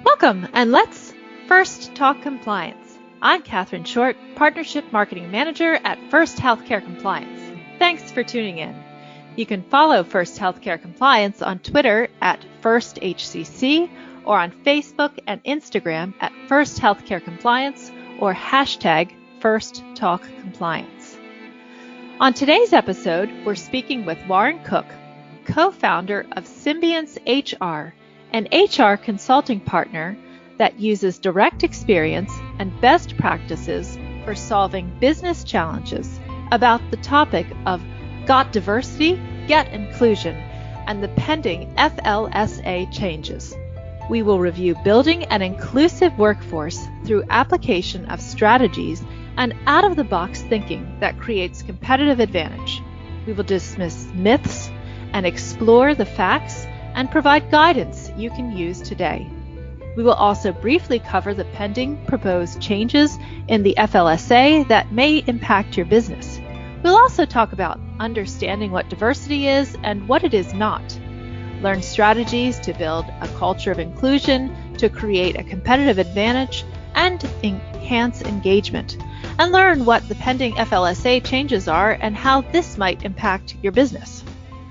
Welcome, and let's first talk compliance. I'm Katherine Short, Partnership Marketing Manager at First Healthcare Compliance. Thanks for tuning in. You can follow First Healthcare Compliance on Twitter at FirstHCC or on Facebook and Instagram at First Healthcare Compliance or hashtag FirstTalkCompliance. On today's episode, we're speaking with Warren Cook, co-founder of SymbianceHR, an HR consulting partner that uses direct experience and best practices for solving business challenges about the topic of Got Diversity, Get Inclusion, and the pending FLSA changes. We will review building an inclusive workforce through application of strategies and out-of-the-box thinking that creates competitive advantage. We will dismiss myths and explore the facts and provide guidance you can use today. We will also briefly cover the pending proposed changes in the FLSA that may impact your business. We'll also talk about understanding what diversity is and what it is not. Learn strategies to build a culture of inclusion, to create a competitive advantage, and enhance engagement. And learn what the pending FLSA changes are and how this might impact your business.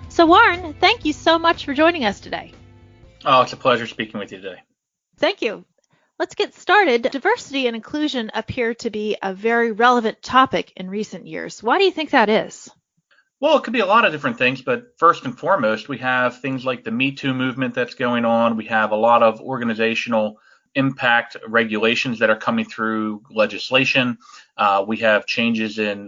So Warren, thank you so much for joining us today. Oh, it's a pleasure speaking with you today. Thank you. Let's get started. Diversity and inclusion appear to be a very relevant topic in recent years. Why do you think that is? Well, it could be a lot of different things, but first and foremost, we have things like the Me Too movement that's going on. We have a lot of organizational impact regulations that are coming through legislation. We have changes in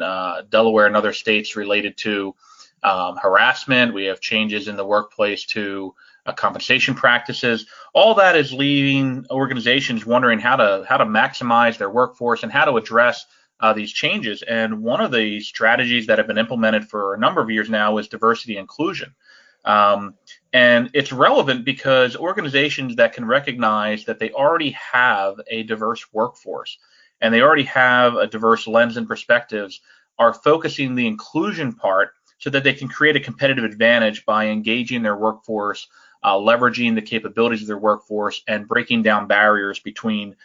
Delaware and other states related to harassment. We have changes in the workplace to compensation practices. All that is leaving organizations wondering how to maximize their workforce and how to address these changes. And one of the strategies that have been implemented for a number of years now is diversity inclusion. And it's relevant because organizations that can recognize that they already have a diverse workforce and they already have a diverse lens and perspectives are focusing the inclusion part so that they can create a competitive advantage by engaging their workforce, leveraging the capabilities of their workforce, and breaking down barriers between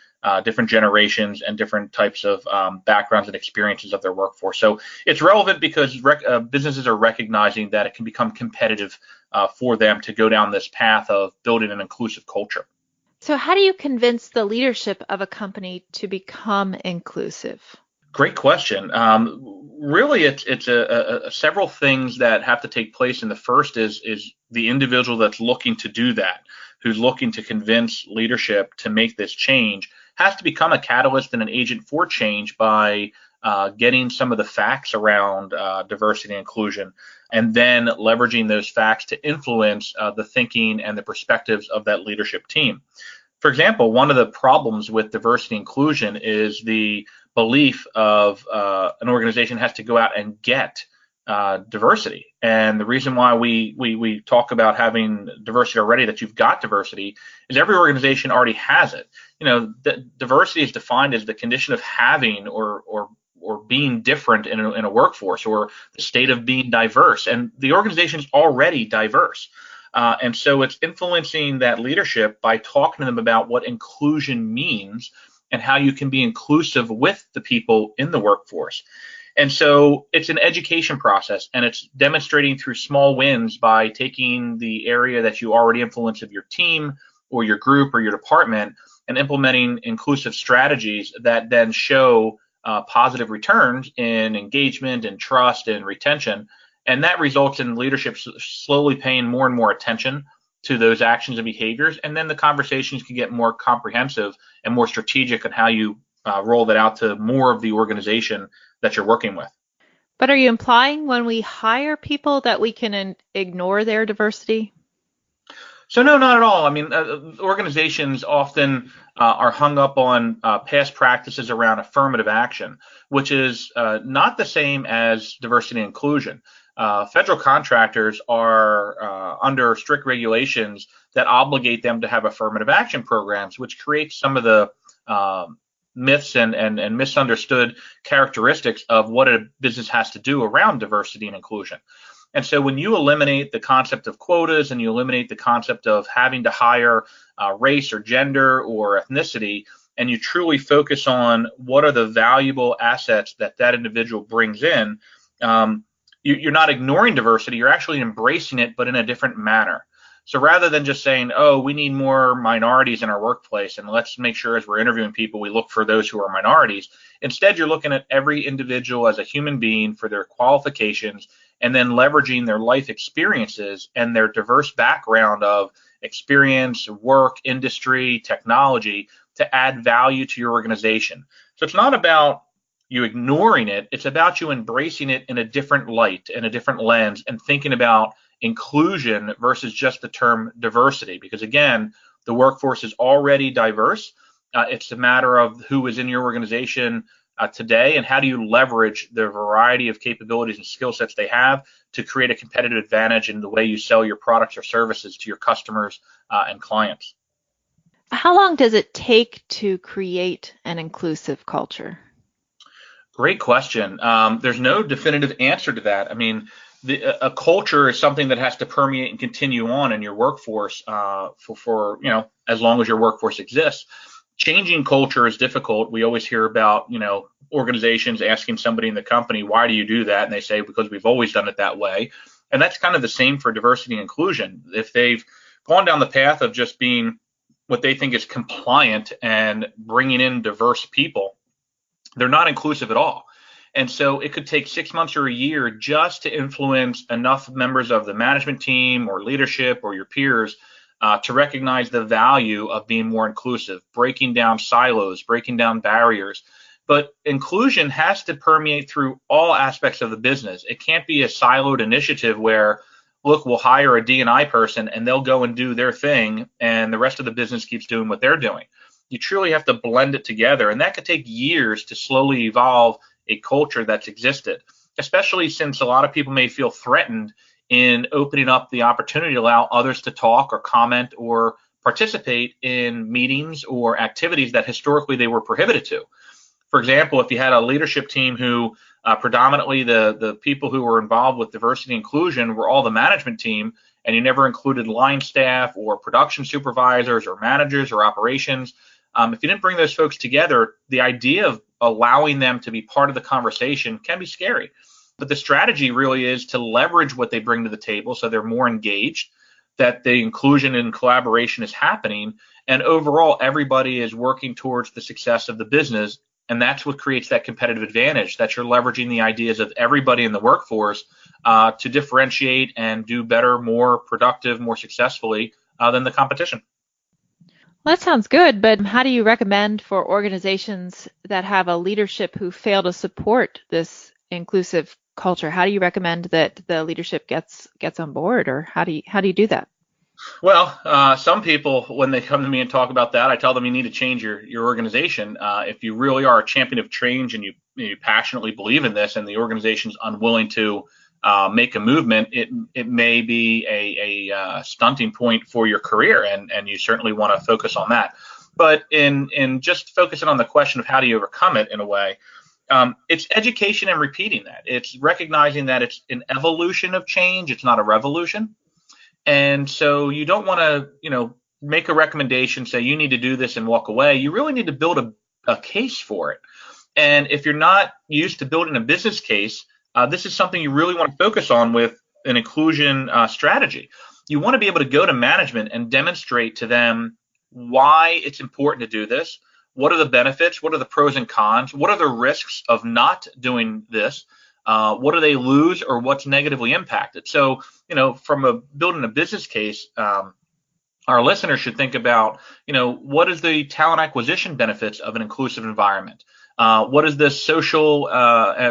different generations and different types of backgrounds and experiences of their workforce. So it's relevant because businesses are recognizing that it can become competitive for them to go down this path of building an inclusive culture. So how do you convince the leadership of a company to become inclusive? Great question. Really, it's several things that have to take place. And the first is the individual that's looking to do that, who's looking to convince leadership to make this change, has to become a catalyst and an agent for change by getting some of the facts around diversity and inclusion, and then leveraging those facts to influence the thinking and the perspectives of that leadership team. For example, one of the problems with diversity and inclusion is the belief of an organization has to go out and get diversity. And the reason why we talk about having diversity already, that you've got diversity, is every organization already has it. You know, diversity is defined as the condition of having or being different in a workforce, or the state of being diverse. And the organization is already diverse. And so it's influencing that leadership by talking to them about what inclusion means and how you can be inclusive with the people in the workforce. And so it's an education process, and it's demonstrating through small wins by taking the area that you already influence of your team or your group or your department and implementing inclusive strategies that then show positive returns in engagement and trust and retention. And that results in leadership slowly paying more and more attention to those actions and behaviors. And then the conversations can get more comprehensive and more strategic on how you roll that out to more of the organization that you're working with. But are you implying when we hire people that we can ignore their diversity? So no, not at all. I mean, organizations often are hung up on past practices around affirmative action, which is not the same as diversity and inclusion. Federal contractors are under strict regulations that obligate them to have affirmative action programs, which creates some of the myths and misunderstood characteristics of what a business has to do around diversity and inclusion. And so when you eliminate the concept of quotas and you eliminate the concept of having to hire race or gender or ethnicity, and you truly focus on what are the valuable assets that that individual brings in, you're not ignoring diversity, you're actually embracing it, but in a different manner. So rather than just saying, oh, we need more minorities in our workplace, and let's make sure as we're interviewing people, we look for those who are minorities. Instead, you're looking at every individual as a human being for their qualifications, and then leveraging their life experiences and their diverse background of experience, work, industry, technology to add value to your organization. So it's not about you ignoring it, it's about you embracing it in a different light, in a different lens, and thinking about inclusion versus just the term diversity. Because again, the workforce is already diverse. It's a matter of who is in your organization today and how do you leverage the variety of capabilities and skill sets they have to create a competitive advantage in the way you sell your products or services to your customers and clients. How long does it take to create an inclusive culture? Great question. There's no definitive answer to that. I mean, a culture is something that has to permeate and continue on in your workforce for as long as your workforce exists. Changing culture is difficult. We always hear about organizations asking somebody in the company, why do you do that? And they say, because we've always done it that way. And that's kind of the same for diversity and inclusion. If they've gone down the path of just being what they think is compliant and bringing in diverse people, they're not inclusive at all. And so it could take 6 months or a year just to influence enough members of the management team or leadership or your peers to recognize the value of being more inclusive, breaking down silos, breaking down barriers. But inclusion has to permeate through all aspects of the business. It can't be a siloed initiative where, look, we'll hire a D&I person and they'll go and do their thing and the rest of the business keeps doing what they're doing. You truly have to blend it together, and that could take years to slowly evolve a culture that's existed, especially since a lot of people may feel threatened in opening up the opportunity to allow others to talk or comment or participate in meetings or activities that historically they were prohibited to. For example, if you had a leadership team who predominantly the people who were involved with diversity and inclusion were all the management team, and you never included line staff or production supervisors or managers or operations, if you didn't bring those folks together, the idea of allowing them to be part of the conversation can be scary. But the strategy really is to leverage what they bring to the table so they're more engaged, that the inclusion and collaboration is happening, and overall everybody is working towards the success of the business. And that's what creates that competitive advantage, that you're leveraging the ideas of everybody in the workforce to differentiate and do better, more productive, more successfully than the competition. Well, that sounds good, but how do you recommend for organizations that have a leadership who fail to support this inclusive culture? How do you recommend that the leadership gets on board, or how do you do that? Well, some people, when they come to me and talk about that, I tell them you need to change your organization. If you really are a champion of change and you passionately believe in this, and the organization's unwilling to make a movement, it may be a stunting point for your career, and you certainly want to focus on that. But in just focusing on the question of how do you overcome it in a way, it's education and repeating that. It's recognizing that it's an evolution of change. It's not a revolution. And so you don't want to, make a recommendation, say you need to do this and walk away. You really need to build a case for it. And if you're not used to building a business case, this is something you really want to focus on with an inclusion strategy. You want to be able to go to management and demonstrate to them why it's important to do this. What are the benefits? What are the pros and cons? What are the risks of not doing this? What do they lose, or what's negatively impacted? So, from building a business case, our listeners should think about, what is the talent acquisition benefits of an inclusive environment? What is the social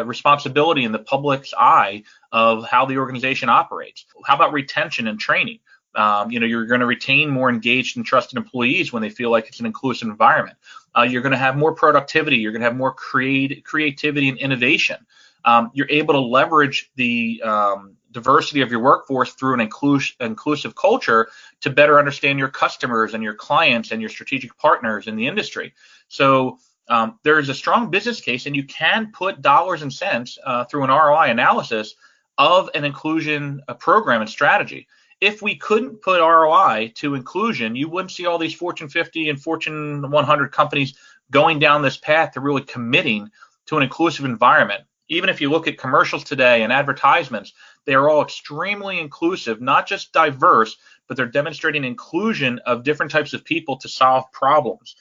responsibility in the public's eye of how the organization operates? How about retention and training? You're going to retain more engaged and trusted employees when they feel like it's an inclusive environment. You're going to have more productivity. You're going to have more creativity and innovation. You're able to leverage the diversity of your workforce through an inclusive culture to better understand your customers and your clients and your strategic partners in the industry. So there is a strong business case, and you can put dollars and cents through an ROI analysis of an inclusion program and strategy. If we couldn't put ROI to inclusion, you wouldn't see all these Fortune 50 and Fortune 100 companies going down this path to really committing to an inclusive environment. Even if you look at commercials today and advertisements, they are all extremely inclusive, not just diverse, but they're demonstrating inclusion of different types of people to solve problems.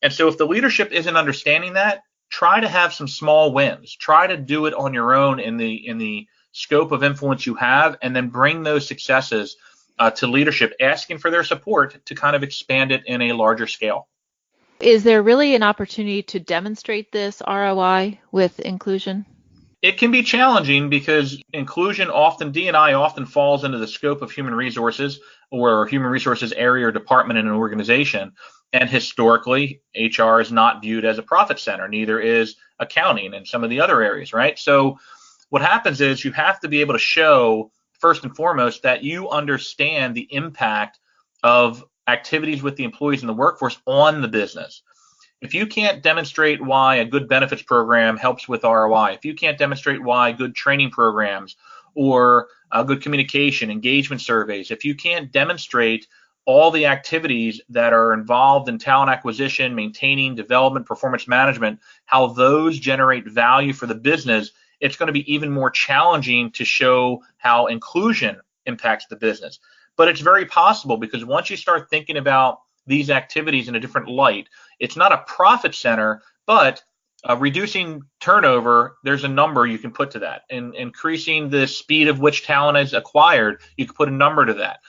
And so if the leadership isn't understanding that, try to have some small wins. Try to do it on your own in the scope of influence you have, and then bring those successes to leadership, asking for their support to kind of expand it in a larger scale. Is there really an opportunity to demonstrate this ROI with inclusion? It can be challenging because inclusion often, D&I often falls into the scope of human resources or human resources area or department in an organization. And historically, HR is not viewed as a profit center, neither is accounting and some of the other areas, right? So what happens is you have to be able to show, first and foremost, that you understand the impact of activities with the employees in the workforce on the business. If you can't demonstrate why a good benefits program helps with ROI, if you can't demonstrate why good training programs or good communication, engagement surveys, if you can't demonstrate all the activities that are involved in talent acquisition, maintaining, development, performance management, how those generate value for the business, it's going to be even more challenging to show how inclusion impacts the business. But it's very possible, because once you start thinking about these activities in a different light, it's not a profit center, but reducing turnover, there's a number you can put to that. And increasing the speed of which talent is acquired, you can put a number to that.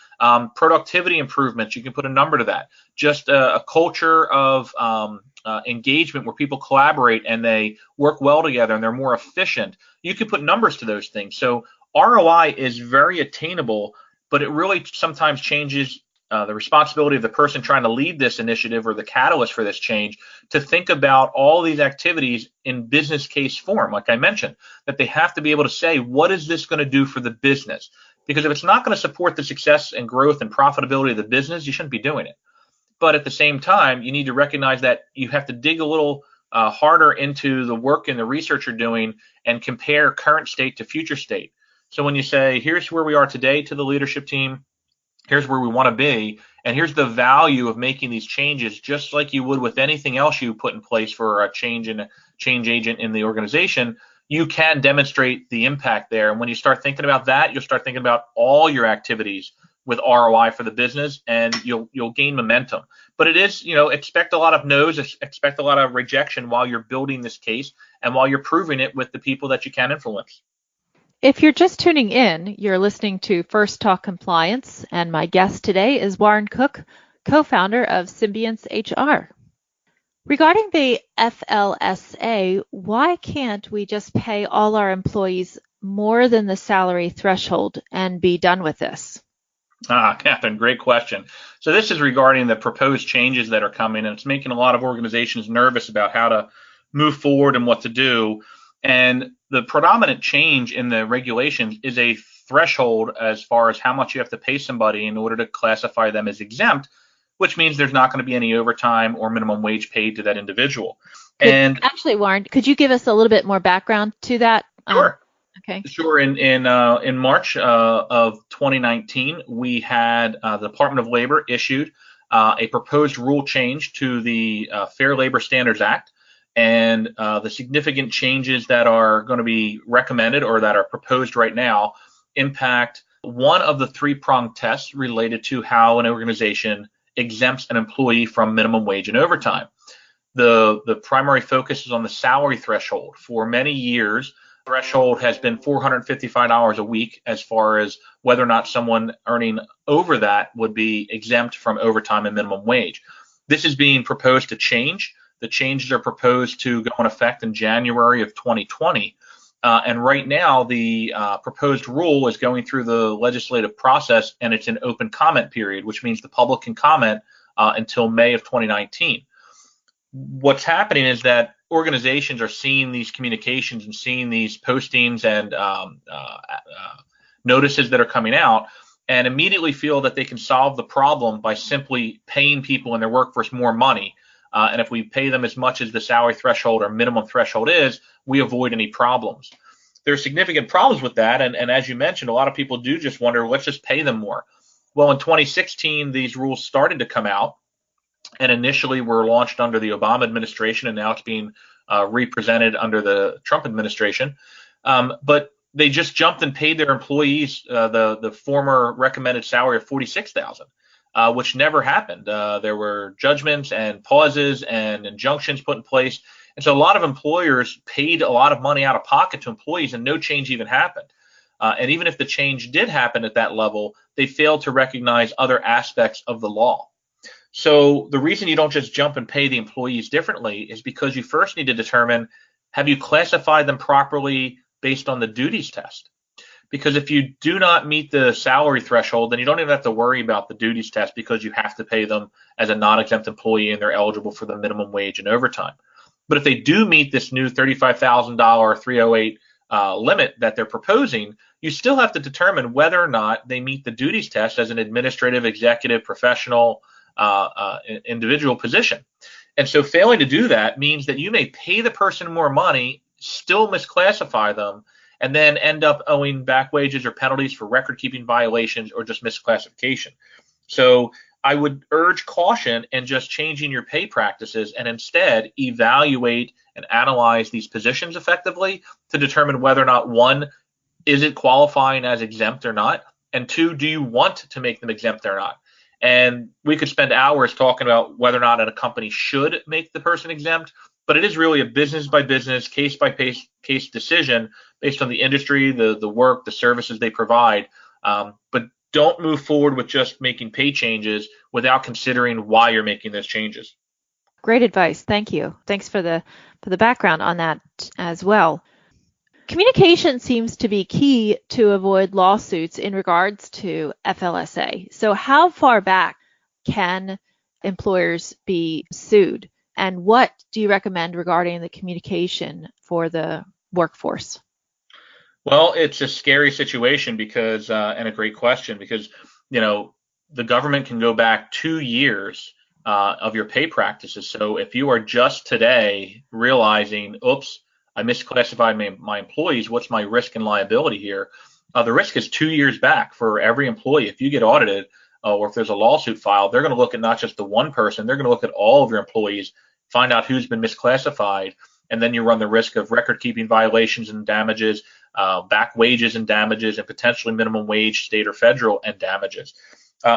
Productivity improvements, you can put a number to that. Just a culture of engagement where people collaborate and they work well together and they're more efficient. You can put numbers to those things. So ROI is very attainable, but it really sometimes changes the responsibility of the person trying to lead this initiative or the catalyst for this change to think about all these activities in business case form, like I mentioned, that they have to be able to say, what is this going to do for the business? Because if it's not going to support the success and growth and profitability of the business, you shouldn't be doing it. But at the same time, you need to recognize that you have to dig a little harder into the work and the research you're doing and compare current state to future state. So when you say, here's where we are today to the leadership team, here's where we want to be, and here's the value of making these changes, just like you would with anything else you put in place for a change agent in the organization, you can demonstrate the impact there. And when you start thinking about that, you'll start thinking about all your activities with ROI for the business, and you'll gain momentum. But it is, expect a lot of no's, expect a lot of rejection while you're building this case and while you're proving it with the people that you can influence. If you're just tuning in, you're listening to First Talk Compliance, and my guest today is Warren Cook, co-founder of SymbianceHR. Regarding the FLSA, why can't we just pay all our employees more than the salary threshold and be done with this? Catherine, great question. So this is regarding the proposed changes that are coming, and it's making a lot of organizations nervous about how to move forward and what to do. And the predominant change in the regulations is a threshold as far as how much you have to pay somebody in order to classify them as exempt, which means there's not going to be any overtime or minimum wage paid to that individual. Actually, Warren, could you give us a little bit more background to that? Sure. Okay. Sure. In March of 2019, we had the Department of Labor issued a proposed rule change to the Fair Labor Standards Act. And the significant changes that are going to be recommended or that are proposed right now impact one of the three-pronged tests related to how an organization exempts an employee from minimum wage and overtime. The primary focus is on the salary threshold. For many years, the threshold has been $455 a week as far as whether or not someone earning over that would be exempt from overtime and minimum wage. This is being proposed to change. The changes are proposed to go into effect in January of 2020. And right now, the proposed rule is going through the legislative process, and it's an open comment period, which means the public can comment until May of 2019. What's happening is that organizations are seeing these communications and seeing these postings and notices that are coming out, and immediately feel that they can solve the problem by simply paying people in their workforce more money. And if we pay them as much as the salary threshold or minimum threshold is, we avoid any problems. there's significant problems with that. And as you mentioned, a lot of people do just wonder, let's just pay them more. Well, in 2016, these rules started to come out, and initially were launched under the Obama administration, and now it's being represented under the Trump administration. But they just jumped and paid their employees the former recommended salary of $46,000, which never happened. There were judgments and pauses and injunctions put in place. And so a lot of employers paid a lot of money out of pocket to employees, and no change even happened. And even if the change did happen at that level, they failed to recognize other aspects of the law. So the reason you don't just jump and pay the employees differently is because you first need to determine, have you classified them properly based on the duties test? Because if you do not meet the salary threshold, then you don't even have to worry about the duties test, because you have to pay them as a non-exempt employee and they're eligible for the minimum wage and overtime. But if they do meet this new $35,000 308 limit that they're proposing, you still have to determine whether or not they meet the duties test as an administrative, executive, professional, individual position. And so failing to do that means that you may pay the person more money, still misclassify them, and then end up owing back wages or penalties for record-keeping violations or just misclassification. So I would urge caution in just changing your pay practices, and instead evaluate and analyze these positions effectively to determine whether or not, one, is it qualifying as exempt or not, and two, do you want to make them exempt or not? And we could spend hours talking about whether or not a company should make the person exempt, but it is really a business by business, case by case decision based on the industry, the work, the services they provide. But don't move forward with just making pay changes without considering why you're making those changes. Great advice. Thank you. Thanks for the background on that as well. Communication seems to be key to avoid lawsuits in regards to FLSA. So how far back can employers be sued? And what do you recommend regarding the communication for the workforce? Well, it's a scary situation because, and a great question, because, the government can go back 2 years of your pay practices. So if you are just today realizing, oops, I misclassified my employees, what's my risk and liability here? The risk is 2 years back for every employee. If you get audited or if there's a lawsuit filed, they're going to look at not just the one person, they're going to look at all of your employees, find out who's been misclassified, and then you run the risk of record-keeping violations and damages, back wages and damages, and potentially minimum wage, state or federal, and damages.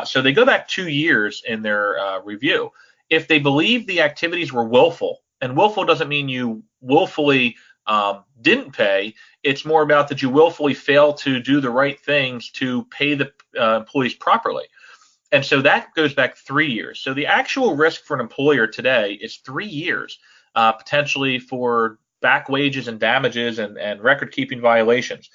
So they go back 2 years in their review. If they believe the activities were willful, and willful doesn't mean you willfully didn't pay, it's more about that you willfully failed to do the right things to pay the employees properly. And so that goes back 3 years. So the actual risk for an employer today is 3 years, potentially for back wages and damages and record-keeping violations.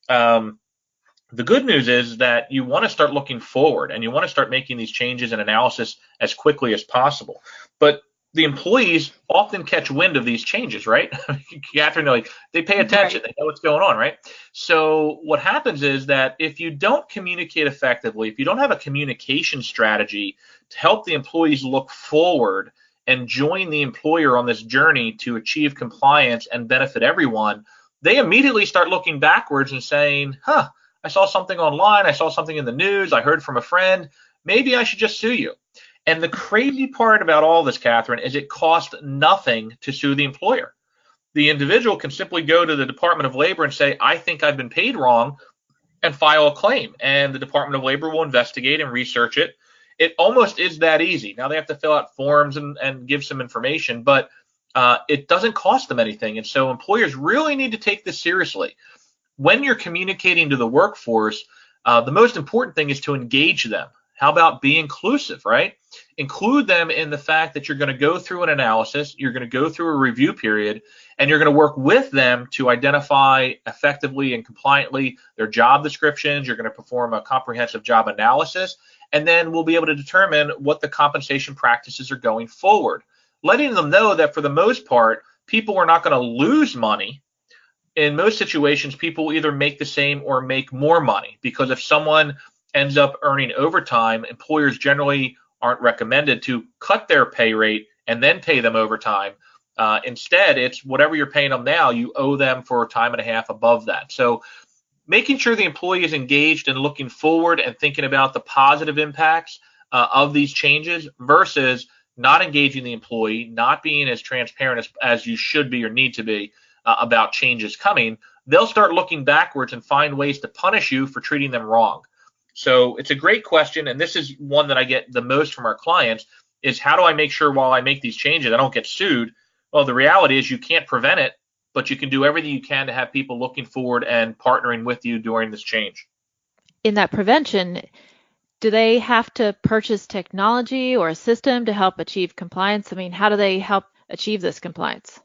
The good news is that you want to start looking forward, and you want to start making these changes and analysis as quickly as possible. But the employees often catch wind of these changes, right? Catherine, they pay attention, They know what's going on, right? So what happens is that if you don't communicate effectively, if you don't have a communication strategy to help the employees look forward and join the employer on this journey to achieve compliance and benefit everyone, they immediately start looking backwards and saying, I saw something online, I saw something in the news, I heard from a friend, maybe I should just sue you. And the crazy part about all this, Catherine, is it costs nothing to sue the employer. The individual can simply go to the Department of Labor and say, I think I've been paid wrong, and file a claim. And the Department of Labor will investigate and research it. It almost is that easy. Now they have to fill out forms and give some information, but it doesn't cost them anything. And so employers really need to take this seriously. When you're communicating to the workforce, the most important thing is to engage them. How about be inclusive, right? Include them in the fact that you're going to go through an analysis, you're going to go through a review period, and you're going to work with them to identify effectively and compliantly their job descriptions. You're going to perform a comprehensive job analysis, and then we'll be able to determine what the compensation practices are going forward. Letting them know that for the most part, people are not going to lose money. In most situations, people will either make the same or make more money, because if someone ends up earning overtime, employers generally aren't recommended to cut their pay rate and then pay them overtime. Instead, it's whatever you're paying them now, you owe them for time and a half above that. So making sure the employee is engaged and looking forward and thinking about the positive impacts of these changes versus not engaging the employee, not being as transparent as you should be or need to be about changes coming, they'll start looking backwards and find ways to punish you for treating them wrong. So it's a great question, and this is one that I get the most from our clients, is how do I make sure while I make these changes I don't get sued? Well, the reality is you can't prevent it, but you can do everything you can to have people looking forward and partnering with you during this change. In that prevention, do they have to purchase technology or a system to help achieve compliance? I mean, how do they help achieve this compliance?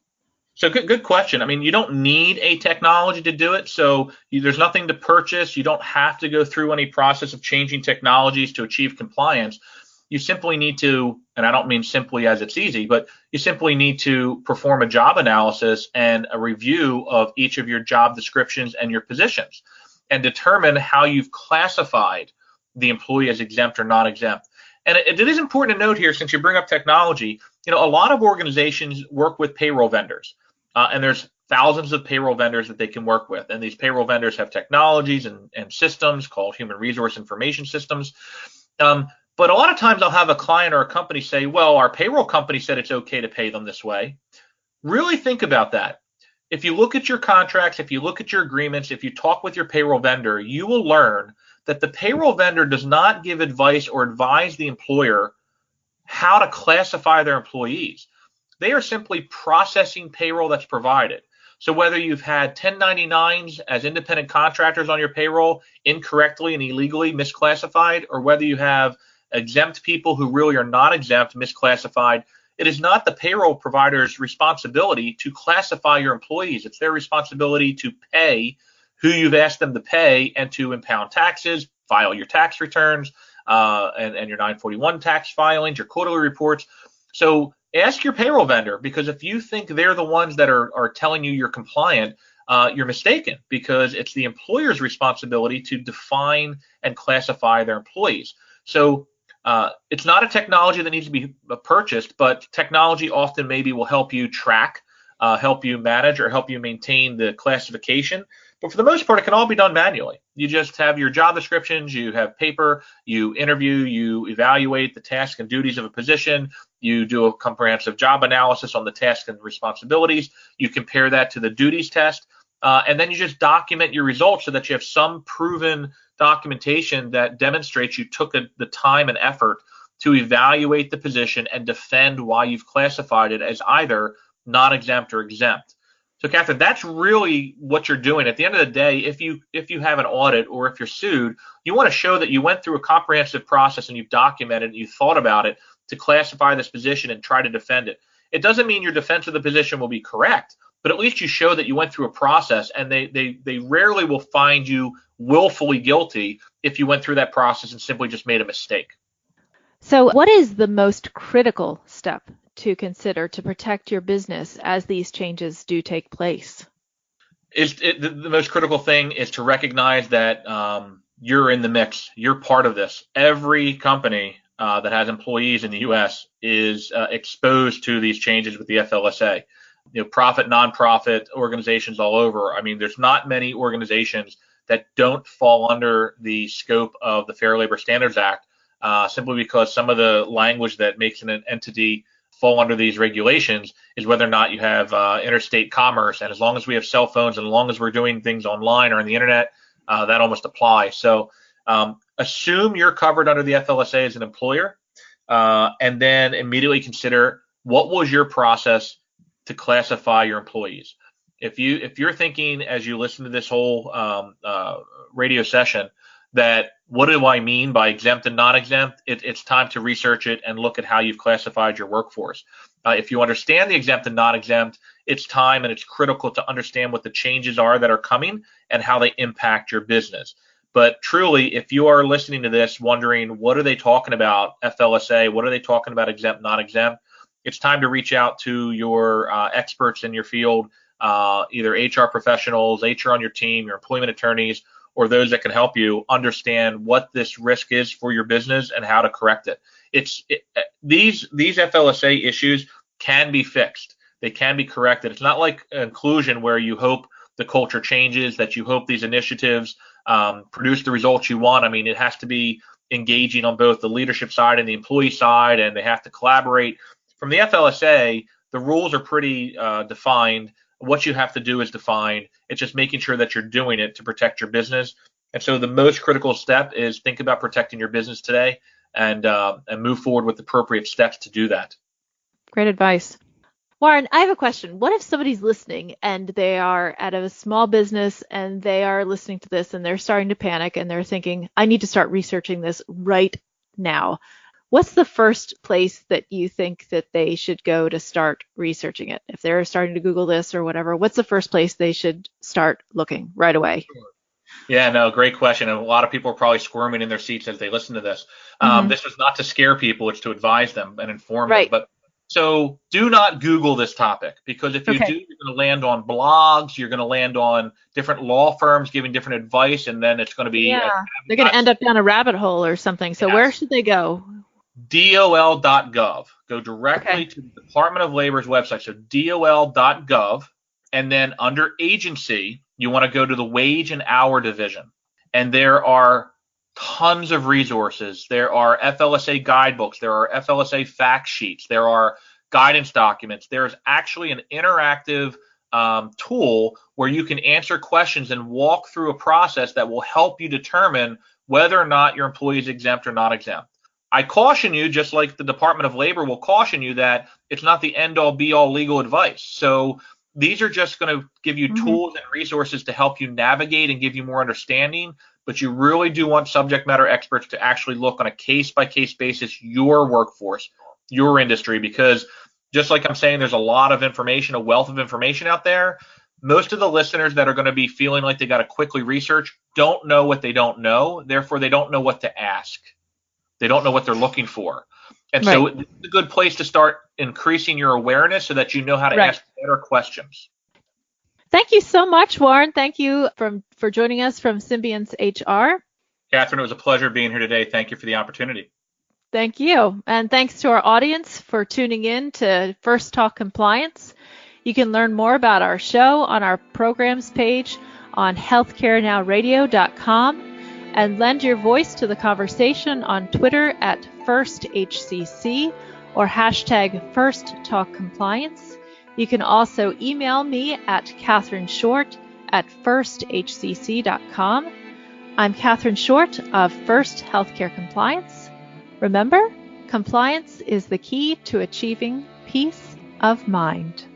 So good question. I mean, you don't need a technology to do it. So there's nothing to purchase. You don't have to go through any process of changing technologies to achieve compliance. You simply need to, and I don't mean simply as it's easy, but you simply need to perform a job analysis and a review of each of your job descriptions and your positions and determine how you've classified the employee as exempt or not exempt. And it is important to note here, since you bring up technology, a lot of organizations work with payroll vendors. And there's thousands of payroll vendors that they can work with. And these payroll vendors have technologies and systems called human resource information systems. But a lot of times I'll have a client or a company say, well, our payroll company said it's okay to pay them this way. Really think about that. If you look at your contracts, if you look at your agreements, if you talk with your payroll vendor, you will learn that the payroll vendor does not give advice or advise the employer how to classify their employees. They are simply processing payroll that's provided. So whether you've had 1099s as independent contractors on your payroll incorrectly and illegally misclassified, or whether you have exempt people who really are not exempt misclassified, it is not the payroll provider's responsibility to classify your employees. It's their responsibility to pay who you've asked them to pay and to impound taxes, file your tax returns, and your 941 tax filings, your quarterly reports. So ask your payroll vendor, because if you think they're the ones that are telling you you're compliant, you're mistaken, because it's the employer's responsibility to define and classify their employees. So it's not a technology that needs to be purchased, but technology often maybe will help you track, help you manage, or help you maintain the classification. But for the most part, it can all be done manually. You just have your job descriptions, you have paper, you interview, you evaluate the tasks and duties of a position, you do a comprehensive job analysis on the tasks and responsibilities, you compare that to the duties test, and then you just document your results so that you have some proven documentation that demonstrates you took the time and effort to evaluate the position and defend why you've classified it as either non-exempt or exempt. So, Catherine, that's really what you're doing. At the end of the day, if you have an audit or if you're sued, you want to show that you went through a comprehensive process and you've documented and you thought about it to classify this position and try to defend it. It doesn't mean your defense of the position will be correct, but at least you show that you went through a process, and they rarely will find you willfully guilty if you went through that process and simply just made a mistake. So what is the most critical step to consider to protect your business as these changes do take place? The most critical thing is to recognize that you're in the mix. You're part of this. Every company that has employees in the U.S. is exposed to these changes with the FLSA. Profit, nonprofit organizations all over. I mean, there's not many organizations that don't fall under the scope of the Fair Labor Standards Act, simply because some of the language that makes an entity fall under these regulations is whether or not you have interstate commerce. And as long as we have cell phones and as long as we're doing things online or on the internet, that almost applies. So assume you're covered under the FLSA as an employer, and then immediately consider what was your process to classify your employees. If you're thinking as you listen to this whole radio session that what do I mean by exempt and non-exempt, it's time to research it and look at how you've classified your workforce. If you understand the exempt and non-exempt, it's time and it's critical to understand what the changes are that are coming and how they impact your business. But truly, if you are listening to this wondering, what are they talking about, FLSA, what are they talking about exempt, non-exempt, it's time to reach out to your experts in your field, either HR professionals, HR on your team, your employment attorneys, or those that can help you understand what this risk is for your business and how to correct it. These FLSA issues can be fixed. they can be corrected. It's not like inclusion where you hope the culture changes, that you hope these initiatives produce the results you want. I mean, it has to be engaging on both the leadership side and the employee side, and they have to collaborate. From the FLSA, the rules are pretty defined. What you have to do is defined. It's just making sure that you're doing it to protect your business. And so the most critical step is think about protecting your business today and move forward with appropriate steps to do that. Great advice. Warren, I have a question. What if somebody's listening and they are at a small business and they are listening to this and they're starting to panic and they're thinking, I need to start researching this right now. What's the first place that you think that they should go to start researching it? If they're starting to Google this or whatever, what's the first place they should start looking right away? Yeah, no, great question. And a lot of people are probably squirming in their seats as they listen to this. This is not to scare people, it's to advise them and inform them. But so do not Google this topic, because if you do, you're going to land on blogs, you're going to land on different law firms giving different advice, and then it's going to be they're going to end up down a rabbit hole or something. So where should they go? DOL.gov. Go directly to the Department of Labor's website. So DOL.gov, and then under agency, you want to go to the Wage and Hour Division. And there are tons of resources. There are FLSA guidebooks. There are FLSA fact sheets. There are guidance documents. There's actually an interactive tool where you can answer questions and walk through a process that will help you determine whether or not your employee is exempt or not exempt. I caution you, just like the Department of Labor will caution you, that it's not the end-all, be-all legal advice. So these are just going to give you tools and resources to help you navigate and give you more understanding, but you really do want subject matter experts to actually look on a case-by-case basis your workforce, your industry, because just like I'm saying, there's a lot of information, a wealth of information out there. Most of the listeners that are going to be feeling like they got to quickly research don't know what they don't know, therefore they don't know what to ask. They don't know what they're looking for. And so it's a good place to start increasing your awareness so that you know how to ask better questions. Thank you so much, Warren. Thank you for joining us from SymbianceHR. Catherine, it was a pleasure being here today. Thank you for the opportunity. Thank you. And thanks to our audience for tuning in to First Talk Compliance. You can learn more about our show on our programs page on HealthcareNOWradio.com. and lend your voice to the conversation on Twitter at FirstHCC or hashtag FirstTalkCompliance. You can also email me at CatherineShort@FirstHCC.com. I'm Catherine Short of First Healthcare Compliance. Remember, compliance is the key to achieving peace of mind.